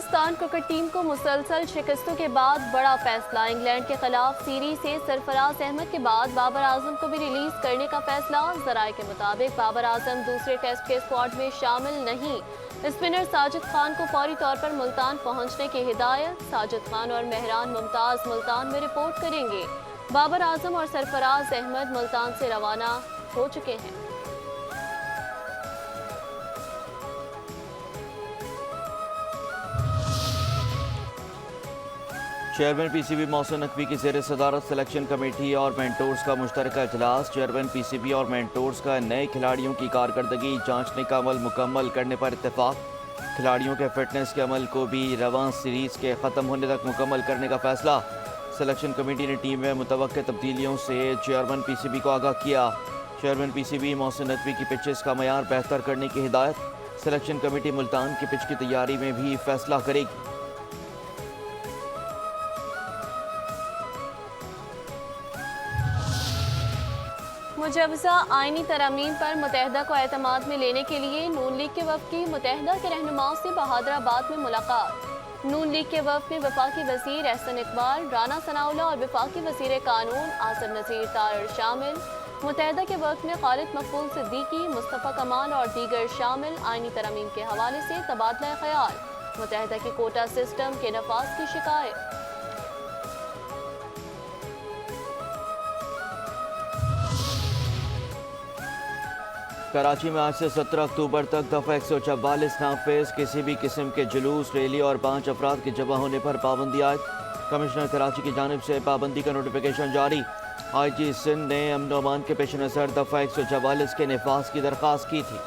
Pakistan cricket team کو مسلسل شکستوں کے بعد بڑا فیصلہ، انگلینڈ کے خلاف سیریز سے سرفراز احمد کے بعد بابر اعظم کو بھی ریلیز کرنے کا فیصلہ۔ ذرائع کے مطابق بابر اعظم دوسرے ٹیسٹ کے اسکواڈ میں شامل نہیں۔ اسپنر ساجد خان کو فوری طور پر ملتان پہنچنے کی ہدایت۔ ساجد خان اور مہران ممتاز ملتان میں رپورٹ کریں گے۔ بابر اعظم اور سرفراز احمد ملتان سے روانہ ہو چکے ہیں۔ Chairman P C B Mohsin Naqvi کی زیر صدارت سلیکشن کمیٹی اور مینٹورز کا مشترکہ اجلاس۔ چیئرمین پی سی بی اور مینٹورز کا نئے کھلاڑیوں کی کارکردگی جانچنے کا عمل مکمل کرنے پر اتفاق۔ کھلاڑیوں کے فٹنس کے عمل کو بھی رواں سیریز کے ختم ہونے تک مکمل کرنے کا فیصلہ۔ سلیکشن کمیٹی نے ٹیم میں متوقع تبدیلیوں سے چیئرمین پی سی بی کو آگاہ کیا۔ Chairman P C B Mohsin Naqvi کی پچز کا معیار بہتر کرنے کی ہدایت۔ سلیکشن کمیٹی ملتان کی پچ کی تیاری میں بھی فیصلہ کرے گی۔ مجوزہ آئینی ترامیم پر متحدہ کو اعتماد میں لینے کے لیے نون لیگ کے وفد کی متحدہ کے رہنماؤں سے بہادر آباد میں ملاقات۔ نون لیگ کے وفد میں وفاقی وزیر احسن اقبال، رانا ثناءاللہ اور وفاقی وزیر قانون آصف نذیر تارڑ شامل۔ متحدہ کے وفد میں خالد مقبول صدیقی، مصطفیٰ کمال اور دیگر شامل۔ آئینی ترامیم کے حوالے سے تبادلہ خیال۔ متحدہ کے کوٹا سسٹم کے نفاذ کی شکایت۔ کراچی میں آج سے 17 اکتوبر تک دفعہ 144 نافذ۔ کسی بھی قسم کے جلوس، ریلی اور 5 افراد کے جمع ہونے پر پابندی عائد۔ کمشنر کراچی کی جانب سے پابندی کا نوٹیفیکیشن جاری۔ آئی جی سندھ نے امن و امان کے پیش نظر دفعہ 144 کے نفاذ کی درخواست کی تھی۔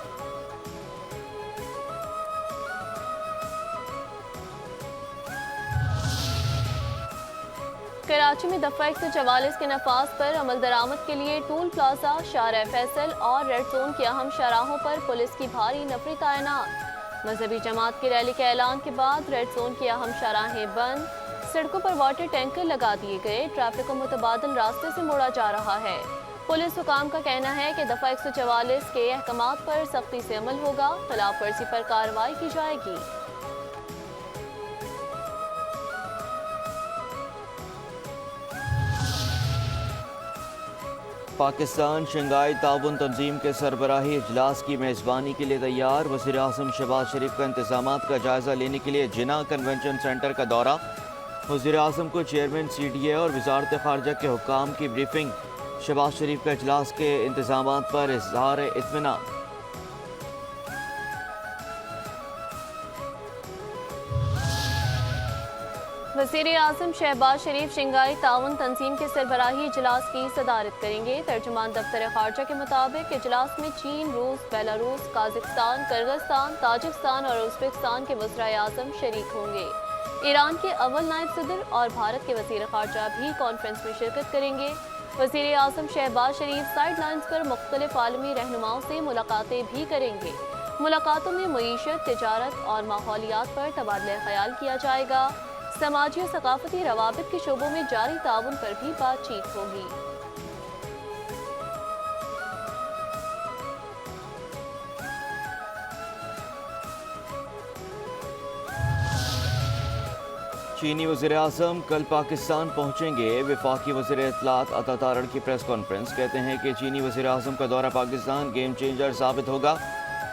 کراچی میں دفعہ 144 کے نفاذ پر عمل درآمد کے لیے ٹول پلازہ، شارع فیصل اور ریڈ زون کی اہم شاہراہوں پر پولیس کی بھاری نفری تعینات۔ مذہبی جماعت کی ریلی کے اعلان کے بعد ریڈ زون کی اہم شاہراہیں بند، سڑکوں پر واٹر ٹینکر لگا دیے گئے، ٹریفک کو متبادل راستے سے موڑا جا رہا ہے۔ پولیس حکام کا کہنا ہے کہ دفعہ 144 کے احکامات پر سختی سے عمل ہوگا، خلاف ورزی پر کارروائی کی جائے گی۔ پاکستان شنگھائی تعاون تنظیم کے سربراہی اجلاس کی میزبانی کے لیے تیار۔ وزیر اعظم شہباز شریف کا انتظامات کا جائزہ لینے کے لیے جناح کنونشن سینٹر کا دورہ۔ وزیر اعظم کو چیئرمین سی ڈی اے اور وزارت خارجہ کے حکام کی بریفنگ۔ شہباز شریف کا اجلاس کے انتظامات پر اظہار اطمینان۔ وزیر اعظم شہباز شریف شنگھائی تعاون تنظیم کے سربراہی اجلاس کی صدارت کریں گے۔ ترجمان دفتر خارجہ کے مطابق اجلاس میں چین، روس، بیلاروس، قازقستان، کرغزستان، تاجکستان اور ازبکستان کے وزرائے اعظم شریک ہوں گے۔ ایران کے اول نائب صدر اور بھارت کے وزیر خارجہ بھی کانفرنس میں شرکت کریں گے۔ وزیر اعظم شہباز شریف سائیڈ لائنز پر مختلف عالمی رہنماؤں سے ملاقاتیں بھی کریں گے۔ ملاقاتوں میں معیشت، تجارت اور ماحولیات پر تبادلہ خیال کیا جائے گا۔ سماجی و ثقافتی روابط کے شعبوں میں جاری تعاون پر بھی بات چیت ہوگی۔ چینی وزیر اعظم کل پاکستان پہنچیں گے۔ وفاقی وزیر اطلاعات عطا تارڑ کی پریس کانفرنس۔ کہتے ہیں کہ چینی وزیر اعظم کا دورہ پاکستان گیم چینجر ثابت ہوگا۔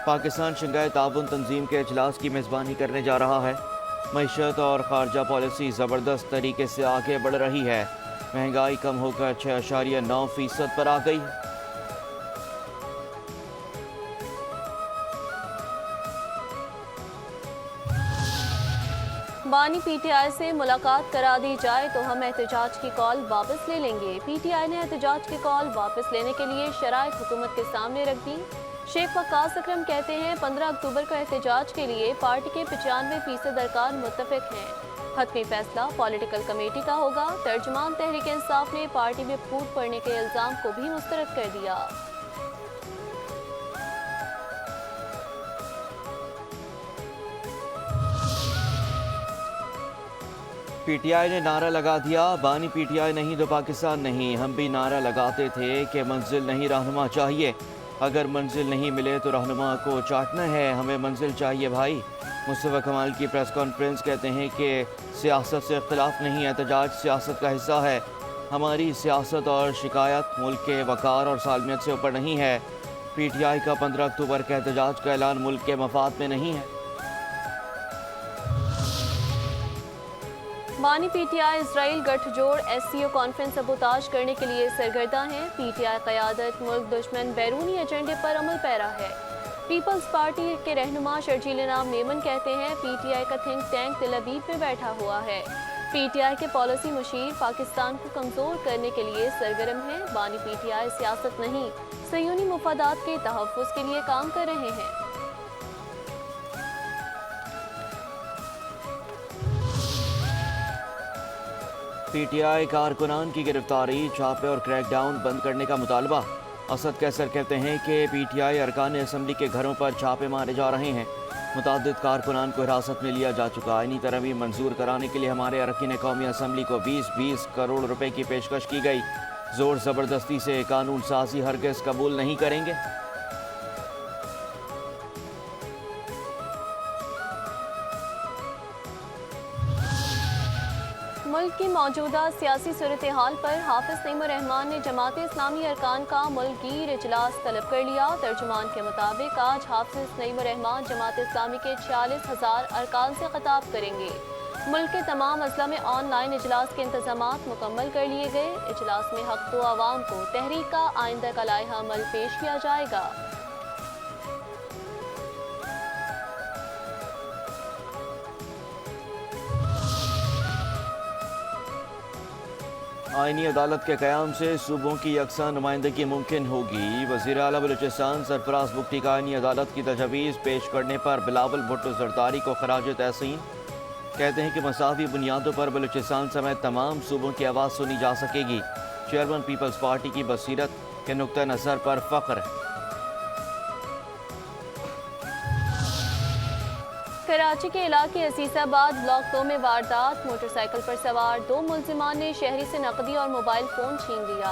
پاکستان شنگھائی تعاون تنظیم کے اجلاس کی میزبانی کرنے جا رہا ہے۔ معیشت اور خارجہ پالیسی زبردست طریقے سے آگے بڑھ رہی ہے۔ مہنگائی کم ہو کر 6.9% پر آ گئی ہے۔ بانی پی ٹی آئی سے ملاقات کرا دی جائے تو ہم احتجاج کی کال واپس لے لیں گے۔ پی ٹی آئی نے احتجاج کی کال واپس لینے کے لیے شرائط حکومت کے سامنے رکھ دی۔ شیخ وقاص اکرم کہتے ہیں 15 اکتوبر کو احتجاج کے لیے پارٹی کے 95% ارکان متفق ہیں۔ حتمی فیصلہ پولیٹیکل کمیٹی کا ہوگا۔ ترجمان تحریک انصاف نے پارٹی میں پھوٹ پڑنے کے الزام کو بھی مسترد کر دیا۔ پی ٹی آئی نے نعرہ لگا دیا، بانی پی ٹی آئی نہیں تو پاکستان نہیں۔ ہم بھی نعرہ لگاتے تھے کہ منزل نہیں رہنما چاہیے، اگر منزل نہیں ملے تو رہنما کو چاٹنا ہے، ہمیں منزل چاہیے بھائی۔ مصطفیٰ کمال کی پریس کانفرنس، کہتے ہیں کہ سیاست سے اختلاف نہیں، احتجاج سیاست کا حصہ ہے۔ ہماری سیاست اور شکایت ملک کے وقار اور سالمیت سے اوپر نہیں ہے۔ پی ٹی آئی کا 15 اکتوبر کے احتجاج کا اعلان ملک کے مفاد میں نہیں ہے۔ بانی پی ٹی آئی اسرائیل گٹھ جوڑ ایس سی او کانفرنس سبوتاژ کرنے کے لیے سرگرداں ہیں۔ پی ٹی آئی قیادت ملک دشمن بیرونی ایجنڈے پر عمل پیرا ہے۔ پیپلز پارٹی کے رہنما شرجیل انعام میمن کہتے ہیں پی ٹی آئی کا تھنک ٹینک تل ابیب میں بیٹھا ہوا ہے۔ پی ٹی آئی کے پالیسی مشیر پاکستان کو کمزور کرنے کے لیے سرگرم ہیں۔ بانی پی ٹی آئی سیاست نہیں، صہیونی مفادات کے تحفظ کے لیے کام کر رہے ہیں۔ پی ٹی آئی کارکنان کی گرفتاری، چھاپے اور کریک ڈاؤن بند کرنے کا مطالبہ۔ اسد کیسر کہتے ہیں کہ پی ٹی آئی ارکان اسمبلی کے گھروں پر چھاپے مارے جا رہے ہیں۔ متعدد کارکنان کو حراست میں لیا جا چکا۔ آئینی ترمیم منظور کرانے کے لیے ہمارے اراکین قومی اسمبلی کو 20 کروڑ روپے کی پیشکش کی گئی۔ زور زبردستی سے قانون سازی ہرگز قبول نہیں کریں گے۔ ملک کی موجودہ سیاسی صورتحال پر حافظ نعیم الرحمان نے جماعت اسلامی ارکان کا ملک گیر اجلاس طلب کر لیا۔ ترجمان کے مطابق آج حافظ نعیم الرحمان جماعت اسلامی کے 46,000 ارکان سے خطاب کریں گے۔ ملک کے تمام اضلاع میں آن لائن اجلاس کے انتظامات مکمل کر لیے گئے۔ اجلاس میں حق تو عوام کو تحریک کا آئندہ کا لائحہ عمل پیش کیا جائے گا۔ آئینی عدالت کے قیام سے صوبوں کی یکساں نمائندگی ممکن ہوگی۔ وزیر اعلیٰ بلوچستان سرفراز بگٹی کا آئینی عدالت کی تجویز پیش کرنے پر بلاول بھٹو زرداری کو خراج تحسین۔ کہتے ہیں کہ مساوی بنیادوں پر بلوچستان سمیت تمام صوبوں کی آواز سنی جا سکے گی۔ چیئرمین پیپلز پارٹی کی بصیرت کے نقطہ نظر پر فخر ہے۔ کراچی کے علاقے عزیز آباد بلاک 2 میں واردات، موٹر سائیکل پر سوار 2 ملزمان نے شہری سے نقدی اور موبائل فون چھین لیا۔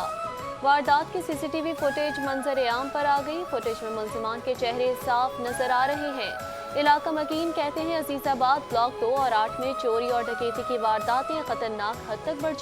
واردات کی سی سی ٹی وی فوٹیج منظر عام پر آ گئی۔ فوٹیج میں ملزمان کے چہرے صاف نظر آ رہے ہیں۔ علاقہ مکین کہتے ہیں عزیز آباد بلاک 2 اور 8 میں چوری اور ڈکیتی کی وارداتیں خطرناک حد تک بڑھ چکی